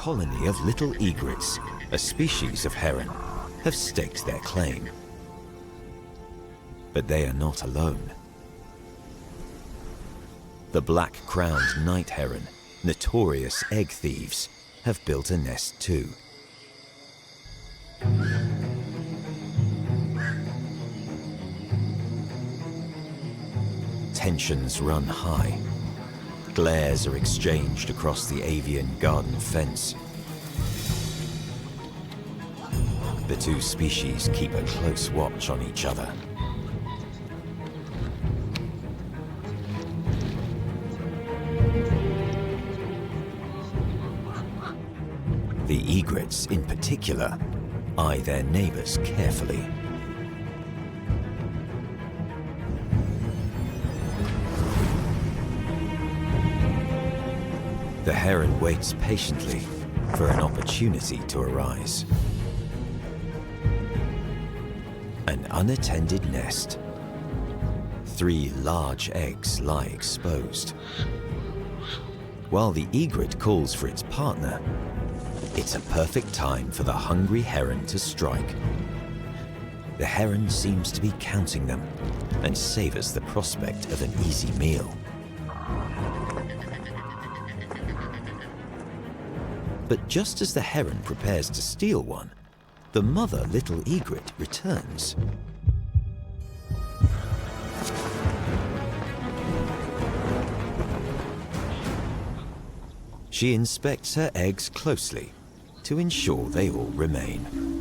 colony of little egrets, a species of heron, have staked their claim. But they are not alone. The black-crowned night heron, notorious egg thieves, have built a nest too. Tensions run high. Glares are exchanged across the avian garden fence. The two species keep a close watch on each other. The egrets, in particular, eye their neighbors carefully. The heron waits patiently for an opportunity to arise. An unattended nest. 3 large eggs lie exposed. While the egret calls for its partner, it's a perfect time for the hungry heron to strike. The heron seems to be counting them and savors the prospect of an easy meal. But just as the heron prepares to steal one, the mother little egret returns. She inspects her eggs closely to ensure they all remain.